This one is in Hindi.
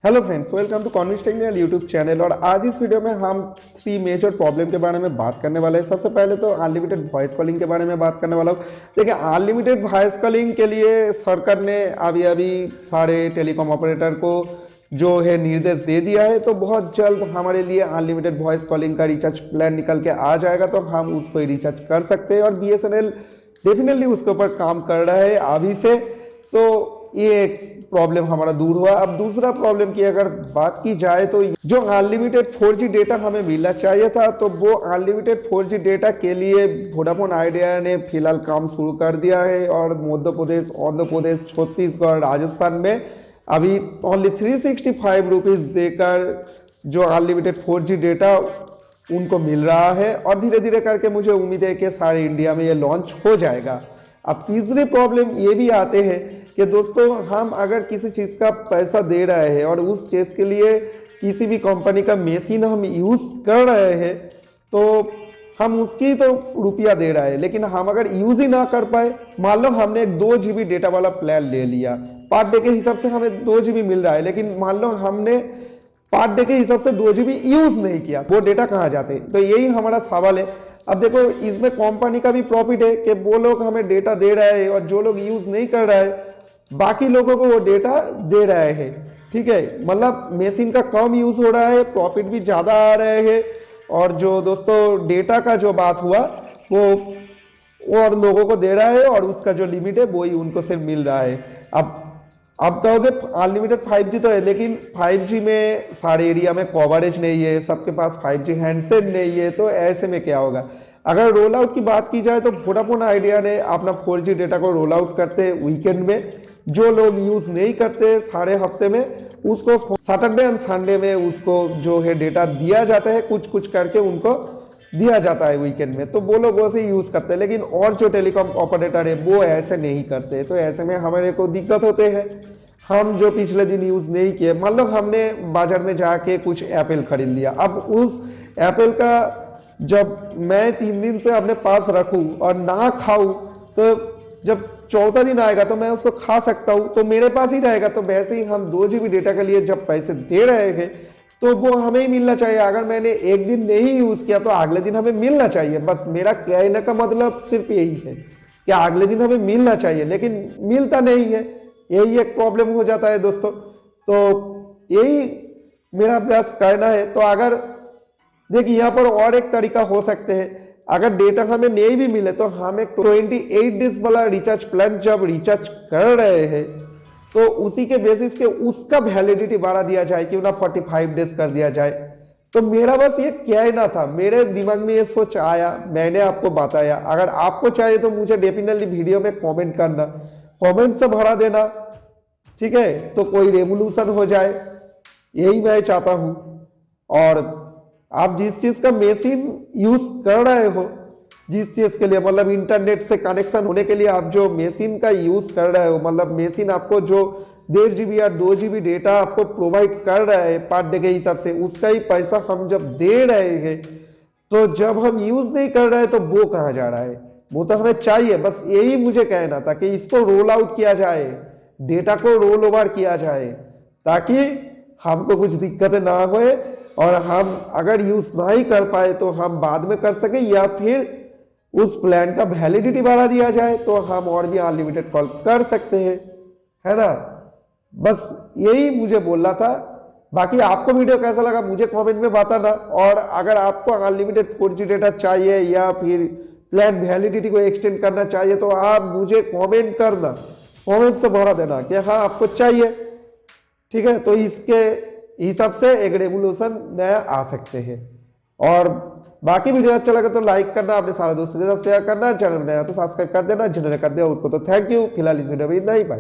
हेलो फ्रेंड्स, वेलकम टू कॉन्विस टेक्निकल यूट्यूब चैनल। और आज इस वीडियो में हम 3 मेजर प्रॉब्लम के बारे में बात करने वाले हैं। सबसे पहले तो अनलिमिटेड वॉइस कॉलिंग के बारे में बात करने वाला हूँ। देखिए, अनलिमिटेड वॉइस कॉलिंग के लिए सरकार ने अभी सारे टेलीकॉम ऑपरेटर को जो है निर्देश दे दिया है, तो बहुत जल्द हमारे लिए अनलिमिटेड वॉइस कॉलिंग का रिचार्ज प्लान निकल के आ जाएगा, तो हम उसको रिचार्ज कर सकते हैं। और BSNL डेफिनेटली उसके ऊपर काम कर रहा है अभी से, तो ये एक प्रॉब्लम हमारा दूर हुआ। अब दूसरा प्रॉब्लम की अगर बात की जाए तो जो अनलिमिटेड 4G डेटा हमें मिलना चाहिए था, तो वो अनलिमिटेड 4G डेटा के लिए वोडाफोन आइडिया ने फिलहाल काम शुरू कर दिया है। और मध्य प्रदेश, आंध्र प्रदेश, छत्तीसगढ़, राजस्थान में अभी ओनली 365 रुपीज़ देकर जो अनलिमिटेड 4G डेटा उनको मिल रहा है। और धीरे धीरे करके मुझे उम्मीद है कि सारे इंडिया में ये लॉन्च हो जाएगा। अब तीसरी प्रॉब्लम ये भी आते हैं कि दोस्तों, हम अगर किसी चीज़ का पैसा दे रहे हैं और उस चीज़ के लिए किसी भी कंपनी का मशीन हम यूज़ कर रहे हैं, तो हम उसकी तो रुपया दे रहे हैं, लेकिन हम अगर यूज़ ही ना कर पाए, मान लो हमने एक 2 GB डेटा वाला प्लान ले लिया, पर डे के हिसाब से हमें 2 GB मिल रहा है, लेकिन मान लो हमने पर डे के हिसाब से 2 GB यूज़ नहीं किया, वो डेटा कहाँ जाते? तो यही हमारा सवाल है। अब देखो, इसमें कंपनी का भी प्रॉफिट है कि वो लोग हमें डेटा दे रहे हैं और जो लोग यूज़ नहीं कर रहे हैं, बाकी लोगों को वो डेटा दे रहे हैं। ठीक है, मतलब मशीन का कम यूज़ हो रहा है, प्रॉफिट भी ज़्यादा आ रहे हैं। और जो दोस्तों डेटा का जो बात हुआ, वो और लोगों को दे रहा है, और उसका जो लिमिट है वो ही उनको सिर्फ मिल रहा है। अब कहोगे अनलिमिटेड 5G तो है, लेकिन 5G में सारे एरिया में कवरेज नहीं है, सबके पास 5G हैंडसेट नहीं है, तो ऐसे में क्या होगा? अगर रोल आउट की बात की जाए तो वोडाफोन आइडिया ने अपना 4G डेटा को रोल आउट करते वीकेंड में, जो लोग यूज़ नहीं करते सारे हफ्ते में, उसको सैटरडे एंड संडे में उसको जो है डेटा दिया जाता है, कुछ कुछ करके उनको दिया जाता है वीकेंड में, तो वो लोग वैसे यूज़ करते हैं। लेकिन और जो टेलीकॉम ऑपरेटर है वो ऐसे नहीं करते, तो ऐसे में हमारे को दिक्कत होते हैं। हम जो पिछले दिन यूज़ नहीं किए, मान लो हमने बाजार में जाके कुछ एप्पल खरीद लिया, अब उस एप्पल का जब मैं 3 दिन से अपने पास रखूं और ना खाऊं, तो जब चौथा दिन आएगा तो मैं उसको खा सकता हूं, तो मेरे पास ही रहेगा। तो वैसे ही हम 2 GB डेटा के लिए जब पैसे दे रहे हैं, तो वो हमें ही मिलना चाहिए। अगर मैंने एक दिन नहीं यूज़ किया तो अगले दिन हमें मिलना चाहिए। बस मेरा कहने का मतलब सिर्फ यही है कि अगले दिन हमें मिलना चाहिए, लेकिन मिलता नहीं है। यही एक प्रॉब्लम हो जाता है दोस्तों। तो यही मेरा अभ्यास कहना है। तो अगर देखिए, यहाँ पर और एक तरीका हो सकते हैं, अगर डेटा हमें नहीं भी मिले तो हम एक 28 डेज वाला रिचार्ज प्लान जब रिचार्ज कर रहे हैं, तो उसी के बेसिस के उसका वैलिडिटी बढ़ा दिया जाए, क्यों ना 45 डेज कर दिया जाए। तो मेरा बस ये कहना था, मेरे दिमाग में ये सोच आया, मैंने आपको बताया। अगर आपको चाहिए तो मुझे डेफिनेटली वीडियो में कमेंट करना, कमेंट से भरा देना, ठीक है? तो कोई रेवोल्यूशन हो जाए, यही मैं चाहता हूँ। और आप जिस चीज़ का मशीन यूज़ कर रहे हो, जिस चीज़ के लिए, मतलब इंटरनेट से कनेक्शन होने के लिए आप जो मशीन का यूज़ कर रहे हो, मतलब मशीन आपको जो 1.5 GB या 2 GB डेटा आपको प्रोवाइड कर रहा है पर डे के हिसाब से, उसका ही पैसा हम जब दे रहे हैं, तो जब हम यूज़ नहीं कर रहे हैं तो वो कहाँ जा रहा है? वो तो हमें चाहिए। बस यही मुझे कहना था कि इसको रोल आउट किया जाए, डेटा को रोल ओवर किया जाए, ताकि हमको कुछ दिक्कतें ना होए, और हम अगर यूज़ ना ही कर पाए तो हम बाद में कर सके, या फिर उस प्लान का वैलिडिटी बढ़ा दिया जाए तो हम और भी अनलिमिटेड कॉल कर सकते हैं, है ना? बस यही मुझे बोलना था। बाकी आपको वीडियो कैसा लगा मुझे कमेंट में बताना। और अगर आपको अनलिमिटेड 4G डेटा चाहिए या फिर प्लान वैलिडिटी को एक्सटेंड करना चाहिए, तो आप मुझे कमेंट करना, कमेंट से भरा देना कि हाँ आपको चाहिए, ठीक है? तो इसके हिसाब से एक रेवोल्यूशन नया आ सकते हैं। और बाकी वीडियो अच्छा लगे तो लाइक करना, अपने सारे दोस्तों के साथ शेयर करना, चैनल में नया तो सब्सक्राइब कर देना, जिन्होंने कर दिया उनको तो थैंक यू। फिलहाल इस वीडियो में इतना ही, बाय।